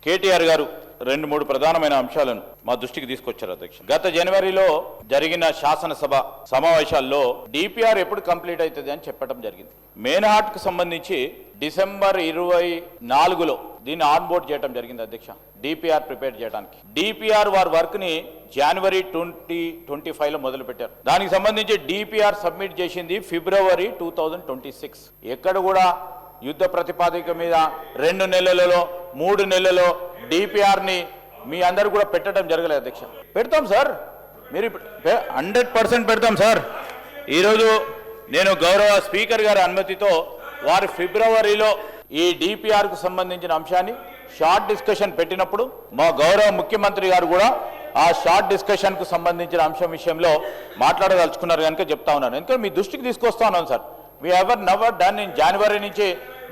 కేటీఆర్ గారు 2-3 ప్రధానమైన అంశాలను మా దృష్టికి తీసుకొచ్చారు అధ్యక్ష. గత జనవరిలో జరిగిన శాసనసభ సమావేశాల్లో డిపిఆర్ ఎప్పుడు కంప్లీట్ అవుతుంది అని చెప్పడం జరిగింది. మెయిన్హార్ట్ కు సంబంధించి డిసెంబర్ 24లో దీన్ని ఆన్బోర్డ్ చేయడం జరిగింది అధ్యక్ష. డిపిఆర్ ప్రిపేర్ చేయడానికి డిపిఆర్ వారి వర్క్ ని జనవరి 2025లో మొదలు పెట్టారు. దానికి సంబంధించి డిపిఆర్ సబ్మిట్ చేసింది ఫిబ్రవరి 2026. ఎక్కడ కూడా యుద్ధ ప్రతిపాదిక మీద 2 నెలలలో 3 నెలలలో డిపిఆర్ని మీ అందరూ కూడా పెట్టడం జరగలేదు అధ్యక్ష. పెడతాం సార్, మీరు 100% పెడతాం సార్. ఈరోజు నేను గౌరవ స్పీకర్ గారి అనుమతితో వారు ఫిబ్రవరిలో ఈ డిపిఆర్కు సంబంధించిన అంశాన్ని షార్ట్ డిస్కషన్ పెట్టినప్పుడు మా గౌరవ ముఖ్యమంత్రి గారు కూడా ఆ షార్ట్ డిస్కషన్కు సంబంధించిన అంశం విషయంలో మాట్లాడదలుచుకున్నారు కనుక చెప్తా ఉన్నాను. ఎందుకంటే మీ దృష్టికి తీసుకొస్తా ఉన్నాను sir. We have never done in జనవరి నుంచి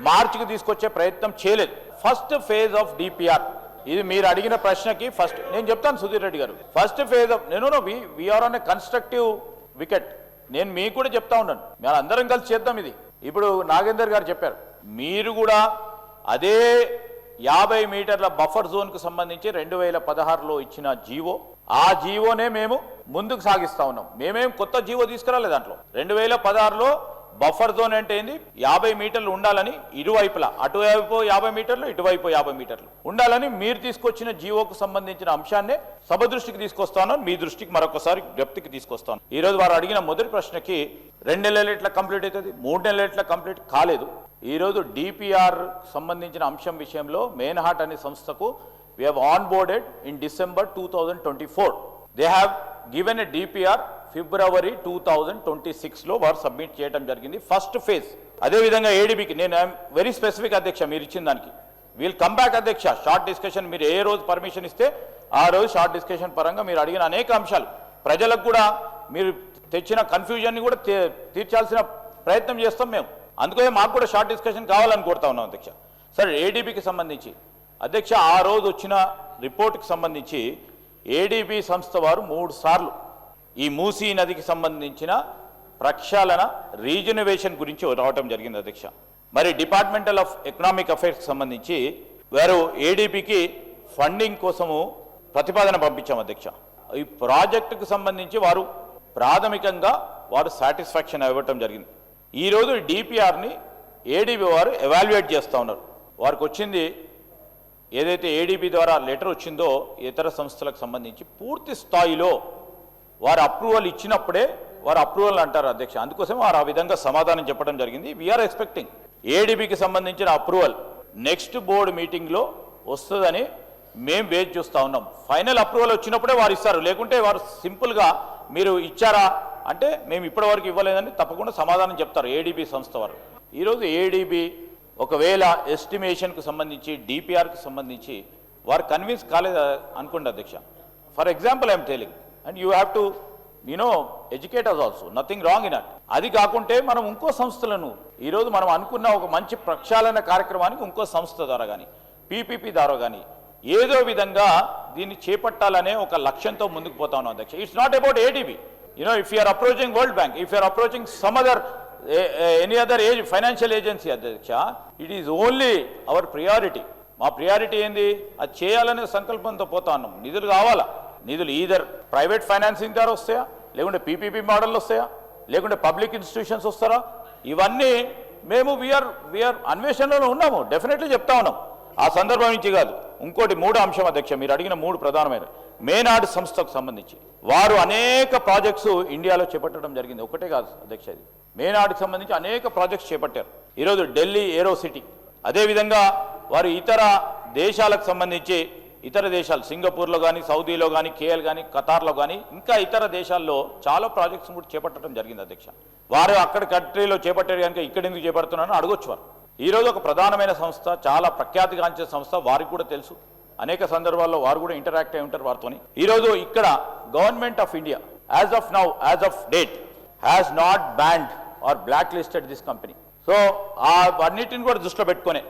మార్చికి తీసుకొచ్చే ప్రయత్నం చేయలేదు. ఫస్ట్ ఫేజ్ ఆఫ్ డిపిఆర్ ఇది మీరు అడిగిన ప్రశ్నకి ఫస్ట్ నేను చెప్తాను సుధీర్ రెడ్డి గారు. First phase of we are on a constructive wicket. నేను మీకు కూడా చెప్తా ఉన్నాను, మేము అందరం కలిసి చేద్దాం ఇది. ఇప్పుడు నాగేందర్ గారు చెప్పారు, మీరు కూడా అదే 50 మీటర్ల బఫర్ జోన్కు సంబంధించి 2016లో ఇచ్చిన జీవో, ఆ జీవోనే మేము ముందుకు సాగిస్తా ఉన్నాం. మేమేం కొత్త జీవో తీసుకురాలేదు. దాంట్లో 2016లో బఫర్ జోన్ అంటే ఏంది, 50 మీటర్లు ఉండాలని ఇరువైపులా, అటువైపు 50 మీటర్లు ఇటువైపు 50 మీటర్లు ఉండాలని మీరు తీసుకొచ్చిన జీవోకు సంబంధించిన అంశాన్నే సభ దృష్టికి తీసుకొస్తాను, మీ దృష్టికి మరొకసారి జ్ఞప్తికి తీసుకొస్తాను. ఈ రోజు వారు అడిగిన మొదటి ప్రశ్నకి 2 నెలలు ఎట్లా కంప్లీట్ అవుతుంది, 3 నెలలు ఎట్లా కంప్లీట్ కాలేదు. ఈరోజు డిపిఆర్ సంబంధించిన అంశం విషయంలో మెయిన్హార్ట్ అనే సంస్థకు we have onboarded in December 2024. They have given a DPR ఫిబ్రవరి 2026లో వారు సబ్మిట్ చేయడం జరిగింది ఫస్ట్ ఫేజ్. అదేవిధంగా ఏడీబీకి నేను వెరీ స్పెసిఫిక్ అధ్యక్ష, మీరు ఇచ్చిన దానికి వీల్ కమ్ బ్యాక్ అధ్యక్ష. షార్ట్ డిస్కషన్ మీరు ఏ రోజు పర్మిషన్ ఇస్తే ఆ రోజు షార్ట్ డిస్కషన్ పరంగా మీరు అడిగిన అనేక అంశాలు ప్రజలకు కూడా మీరు తెచ్చిన కన్ఫ్యూజన్ని కూడా తీర్చాల్సిన ప్రయత్నం చేస్తాం మేము. అందుకే మాకు కూడా షార్ట్ డిస్కషన్ కావాలని కోరుతా ఉన్నాం అధ్యక్ష. సరే, ఏడీబీకి సంబంధించి అధ్యక్ష ఆ రోజు వచ్చిన రిపోర్ట్కి సంబంధించి ఏడీబీ సంస్థ వారు 3 సార్లు ఈ మూసీ నదికి సంబంధించిన ప్రక్షాళన రీజనరేషన్ గురించి రావటం జరిగింది అధ్యక్ష. మరి డిపార్ట్మెంటల్ ఆఫ్ ఎకనామిక్ అఫైర్స్కి సంబంధించి వారు ఏడీపీకి ఫండింగ్ కోసము ప్రతిపాదన పంపించాం అధ్యక్ష. ఈ ప్రాజెక్టుకు సంబంధించి వారు ప్రాథమికంగా వారు సాటిస్ఫాక్షన్ ఇవ్వటం జరిగింది. ఈరోజు డిపిఆర్ని ఏడీబీ వారు ఎవాల్యుయేట్ చేస్తూ ఉన్నారు. వారికి వచ్చింది ఏదైతే ఏడీబీ ద్వారా లెటర్ వచ్చిందో ఇతర సంస్థలకు సంబంధించి పూర్తి స్థాయిలో వారు అప్రూవల్ ఇచ్చినప్పుడే వారు అప్రూవల్ అంటారు అధ్యక్ష. అందుకోసం వారు ఆ విధంగా సమాధానం చెప్పడం జరిగింది. వీఆర్ ఎక్స్పెక్టింగ్ ఏడీబీకి సంబంధించిన అప్రూవల్ నెక్స్ట్ బోర్డు మీటింగ్లో వస్తుందని మేము వేచి చూస్తూ ఉన్నాం. ఫైనల్ అప్రూవల్ వచ్చినప్పుడే వారు ఇస్తారు, లేకుంటే వారు సింపుల్గా మీరు ఇచ్చారా అంటే మేము ఇప్పటివరకు ఇవ్వలేదని తప్పకుండా సమాధానం చెప్తారు ఏడీబీ సంస్థ వారు. ఈరోజు ఏడీబీ ఒకవేళ ఎస్టిమేషన్కు సంబంధించి డిపిఆర్కి సంబంధించి వారు కన్విన్స్ కాలేదు అనుకోండి అధ్యక్ష. For example I'm telling and you have to educate us also, nothing wrong in it. అది కాకుంటే మనం ఇంకో సంస్థలను ఈరోజు మనం అనుకున్న ఒక మంచి ప్రక్షాళన కార్యక్రమానికి ఇంకో సంస్థ ద్వారా కానీ పీపీపీ ద్వారా కానీ ఏదో విధంగా దీన్ని చేపట్టాలనే ఒక లక్ష్యంతో ముందుకు పోతా ఉన్నాం అధ్యక్ష. It's not about ADB. If you're approaching world bank, if you're approaching some other any other financial agency అధ్యక్ష, it is only our priority. మా ప్రియారిటీ ఏంది, అది చేయాలనే సంకల్పంతో పోతా ఉన్నాం. నిధులు కావాలా, నిధులు ఈదర్ ప్రైవేట్ ఫైనాన్సింగ్ ద్వారా వస్తాయా, లేకుంటే పీపీపీ మోడల్ వస్తాయా, లేకుంటే పబ్లిక్ ఇన్స్టిట్యూషన్స్ వస్తారా, ఇవన్నీ మేము వీఆర్ అన్వేషణలో ఉన్నాము. డెఫినెట్లీ చెప్తా ఉన్నాం. ఆ సందర్భం నుంచి కాదు, ఇంకోటి 3వ అంశం అధ్యక్ష, మీరు అడిగిన 3 ప్రధానమైన మెయిన్హార్ట్ సంస్థకు సంబంధించి వారు అనేక ప్రాజెక్ట్స్ ఇండియాలో చేపట్టడం జరిగింది. ఒకటే కాదు అధ్యక్ష, ఇది మెయిన్హార్ట్కి సంబంధించి అనేక ప్రాజెక్ట్స్ చేపట్టారు. ఈరోజు ఢిల్లీ ఏరో సిటీ, అదేవిధంగా వారు ఇతర దేశాలకు సంబంధించి ఇతర దేశాలు సింగపూర్లో కానీ, సౌదీలో కానీ, కేఎల్ కానీ, ఖతార్లో కానీ, ఇంకా ఇతర దేశాల్లో చాలా ప్రాజెక్ట్స్ కూడా చేపట్టడం జరిగింది అధ్యక్ష. వారు అక్కడ కంట్రీలో చేపట్టారు కనుక ఇక్కడ ఎందుకు చేపడుతున్నారని అడగొచ్చు వారు. ఈరోజు ఒక ప్రధానమైన సంస్థ, చాలా ప్రఖ్యాతిగాంచిన సంస్థ, వారికి కూడా తెలుసు. అనేక సందర్భాల్లో వారు కూడా ఇంటరాక్ట్ అయి ఉంటారు వారితోని. ఈరోజు ఇక్కడ government of India as of date has not banned or blacklisted this company. So ఆ అన్నిటిని కూడా దృష్టిలో పెట్టుకునే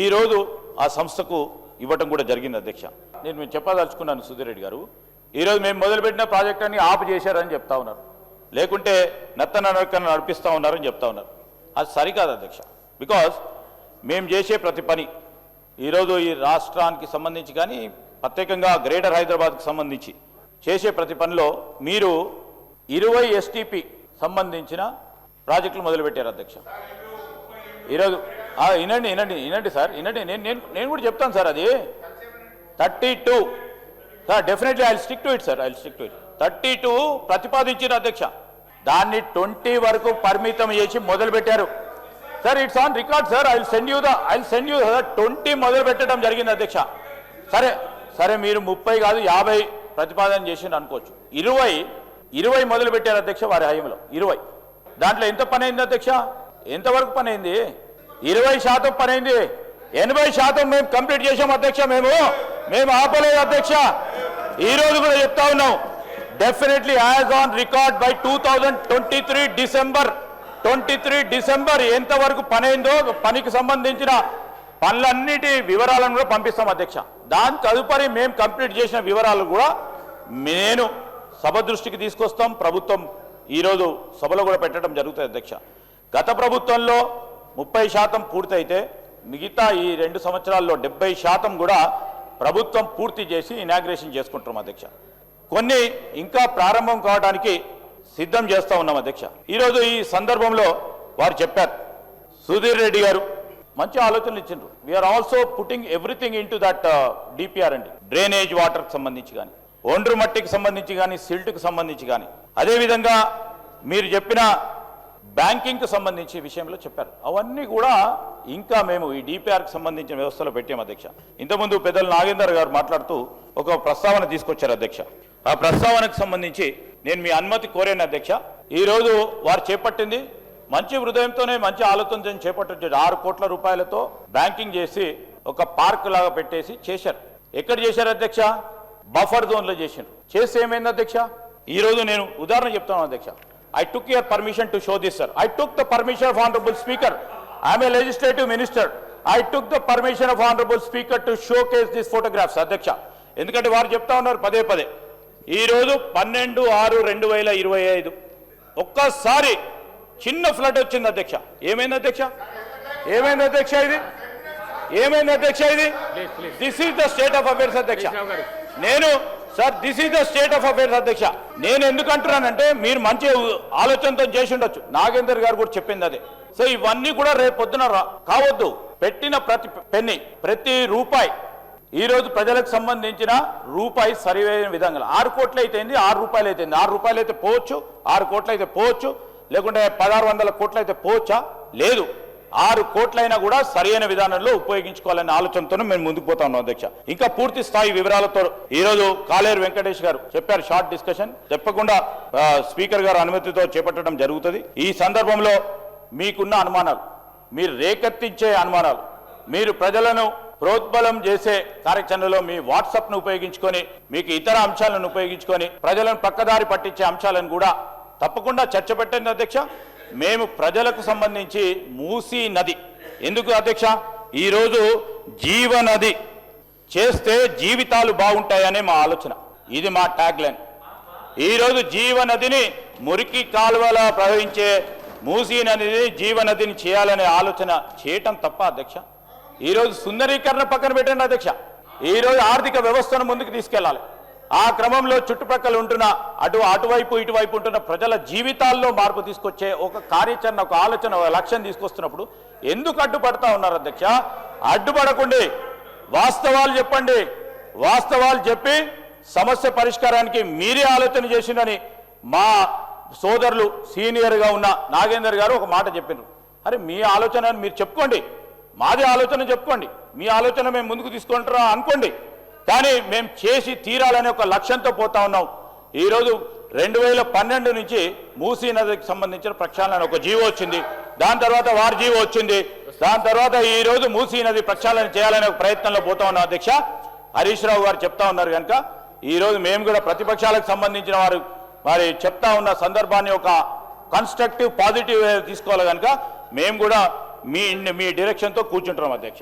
ఈరోజు ఆ సంస్థకు ఇవ్వటం కూడా జరిగింది అధ్యక్ష. నేను మేము చెప్పదలుచుకున్నాను సుధీర్ రెడ్డి గారు, ఈరోజు మేము మొదలుపెట్టిన ప్రాజెక్ట్ అన్ని ఆపు చేశారని చెప్తా ఉన్నారు, లేకుంటే నత్తన నడిపిస్తూ ఉన్నారని చెప్తా ఉన్నారు. అది సరికాదు అధ్యక్ష. బికాజ్ మేము చేసే ప్రతి పని ఈరోజు ఈ రాష్ట్రానికి సంబంధించి కానీ ప్రత్యేకంగా గ్రేటర్ హైదరాబాద్కి సంబంధించి చేసే ప్రతి పనిలో మీరు 20 STP సంబంధించిన ప్రాజెక్టులు మొదలుపెట్టారు అధ్యక్ష. ఈరోజు వినండి సార్, వినండి, నేను కూడా చెప్తాను సార్. అది 32 sir, definitely I stick to it sir, I stick to it. 32 ప్రతిపాదించిన అధ్యక్ష, దాన్ని 20 వరకు పరిమితం చేసి మొదలుపెట్టారు sir. It's on record sir, I send you 20 మొదలు పెట్టడం జరిగింది అధ్యక్ష. సరే మీరు 30 కాదు 50 ప్రతిపాదన చేసిండు అనుకోవచ్చు. 20 మొదలు పెట్టారు అధ్యక్ష వారి హయాంలో. 20 దాంట్లో ఎంత పని అయింది అధ్యక్ష? ఎంతవరకు పని అయింది? 20% పని అయింది. 80% మేము కంప్లీట్ చేసాం అధ్యక్ష. మేము ఆపలేదు అధ్యక్ష. ఈ రోజు కూడా చెప్తా ఉన్నాం, definitely as on record by 2023 December ఎంతవరకు పని అయిందో పనికి సంబంధించిన పనులన్నిటి వివరాలను కూడా పంపిస్తాం అధ్యక్ష. దాని తదుపరి మేము కంప్లీట్ చేసిన వివరాలు కూడా నేను సభ దృష్టికి తీసుకొస్తాం. ప్రభుత్వం ఈరోజు సభలో కూడా పెట్టడం జరుగుతుంది అధ్యక్ష. గత ప్రభుత్వంలో 30% పూర్తయితే మిగతా ఈ 2 సంవత్సరాల్లో 70% కూడా ప్రభుత్వం పూర్తి చేసి ఇనాగ్రేషన్ చేసుకుంటున్నాం అధ్యక్ష. కొన్ని ఇంకా ప్రారంభం కావడానికి సిద్ధం చేస్తూ ఉన్నాం అధ్యక్ష. ఈరోజు ఈ సందర్భంలో వారు చెప్పారు, సుధీర్ రెడ్డి గారు మంచి ఆలోచనలు ఇచ్చిండ్రు. We are also putting everything into that DPR అండి. డ్రైనేజ్ వాటర్కి సంబంధించి కానీ, ఒండ్రు మట్టికి సంబంధించి కానీ, సిల్ట్కి సంబంధించి కానీ, అదేవిధంగా మీరు చెప్పిన బ్యాంకింగ్కి సంబంధించి విషయంలో చెప్పారు. అవన్నీ కూడా ఇంకా మేము ఈ DPRకి సంబంధించిన వ్యవస్థలో పెట్టాం అధ్యక్ష. ఇంతకుముందు పెద్దలు నాగేందర్ గారు మాట్లాడుతూ ఒక ప్రస్తావన తీసుకొచ్చారు అధ్యక్ష. ఆ ప్రస్తావనకు సంబంధించి నేను మీ అనుమతి కోరాను అధ్యక్ష. ఈరోజు వారు చేపట్టింది మంచి హృదయంతోనే, మంచి ఆలోచనతో చేపట్టారు. 6 కోట్ల రూపాయలతో బ్యాంకింగ్ చేసి ఒక పార్క్ లాగా పెట్టేసి చేశారు. ఎక్కడ చేశారు అధ్యక్ష? బఫర్ జోన్లో చేశారు. చేస్తే ఏమైంది అధ్యక్ష? ఈరోజు నేను ఉదాహరణ చెప్తాను అధ్యక్ష. I took your permission to show this, sir. I took the permission of Honorable Speaker. I am a legislative minister. I took the permission of Honorable Speaker to showcase these photographs, అధ్యక్ష. ఎందుకంటే వారు చెప్తా ఉన్నారు పదే ఈరోజు 12/6/2025 ఒక్కసారి చిన్న flood వచ్చింది అధ్యక్ష. ఏమైంది అధ్యక్ష? ఇది this is the state of affairs అధ్యక్ష. This is the state of affairs అధ్యక్ష. నేను ఎందుకు అంటున్నానంటే మీరు మంచి ఆలోచనతో చేసి ఉండొచ్చు. నాగేందర్ గారు కూడా చెప్పింది అదే. సో ఇవన్నీ కూడా రేపు పొద్దున కావద్దు. పెట్టిన ప్రతి పెన్ని, ప్రతి రూపాయి ఈరోజు ప్రజలకు సంబంధించిన రూపాయి సరైన విధంగా 6 కోట్లు అయితే 6 రూపాయలు అయితే 6 రూపాయలు అయితే పోవచ్చు, 6 కోట్లు అయితే పోవచ్చు, లేకుంటే 1600 కోట్లు అయితే పోవచ్చా? లేదు, 6 కోట్లైనా కూడా సరైన విధానంలో ఉపయోగించుకోవాలనే ఆలోచనతో మేము ముందుకు పోతా ఉన్నాం అధ్యక్ష. ఇంకా పూర్తి స్థాయి వివరాలతో ఈరోజు కాలేరు వెంకటేష్ గారు చెప్పారు. షార్ట్ డిస్కషన్ చెప్పకుండా స్పీకర్ గారు అనుమతితో చేపట్టడం జరుగుతుంది. ఈ సందర్భంలో మీకున్న అనుమానాలు, మీరు రేకెత్తించే అనుమానాలు, మీరు ప్రజలను ప్రోద్బలం చేసే కార్యాచరణలో మీ వాట్సాప్ను ఉపయోగించుకొని, మీకు ఇతర అంశాలను ఉపయోగించుకొని ప్రజలను పక్కదారి పట్టించే అంశాలను కూడా తప్పకుండా చర్చ పెట్టండి అధ్యక్ష. మేము ప్రజలకు సంబంధించి మూసీ నది ఎందుకు అధ్యక్ష? ఈరోజు జీవనది చేస్తే జీవితాలు బాగుంటాయనే మా ఆలోచన. ఇది మా ట్యాగ్ లైన్. ఈరోజు జీవనదిని మురికి కాలువలా ప్రవహించే మూసీ నదిని జీవనదిని చేయాలనే ఆలోచన చేయటం తప్ప అధ్యక్ష? ఈరోజు సుందరీకరణ పక్కన పెట్టండి అధ్యక్ష. ఈరోజు ఆర్థిక వ్యవస్థను ముందుకు తీసుకెళ్లాలి. ఆ క్రమంలో చుట్టుపక్కల ఉంటున్న అటువైపు ఇటువైపు ఉంటున్న ప్రజల జీవితాల్లో మార్పు తీసుకొచ్చే ఒక కార్యాచరణ, ఒక ఆలోచన, ఒక లక్ష్యం తీసుకొస్తున్నప్పుడు ఎందుకు అడ్డుపడతా ఉన్నారు అధ్యక్ష? అడ్డుపడకుండా వాస్తవాలు చెప్పండి. వాస్తవాలు చెప్పి సమస్య పరిష్కారానికి మీరే ఆలోచన చేసిందని మా సోదరులు సీనియర్గా ఉన్న నాగేందర్ గారు ఒక మాట చెప్పినారు. అరే మీ ఆలోచన మీరు చెప్పుకోండి, మాది ఆలోచన చెప్పుకోండి, మీ ఆలోచన మేము ముందుకు తీసుకుంటారా అనుకోండి, కానీ మేము చేసి తీరాలనే ఒక లక్ష్యంతో పోతా ఉన్నాం. ఈరోజు 2012 నుంచి మూసీ నదికి సంబంధించిన ప్రక్షాళన ఒక జీవో వచ్చింది. దాని తర్వాత వారి జీవో వచ్చింది. దాని తర్వాత ఈరోజు మూసీ నది ప్రక్షాళన చేయాలనే ఒక ప్రయత్నంలో పోతా ఉన్నాం అధ్యక్ష. హరీష్ రావు గారు చెప్తా ఉన్నారు కనుక ఈరోజు మేము కూడా ప్రతిపక్షాలకు సంబంధించిన వారి చెప్తా ఉన్న సందర్భాన్ని ఒక కన్స్ట్రక్టివ్ పాజిటివ్ తీసుకోవాలి కనుక మేము కూడా మీ డైరెక్షన్తో కూర్చుంటున్నాం అధ్యక్ష.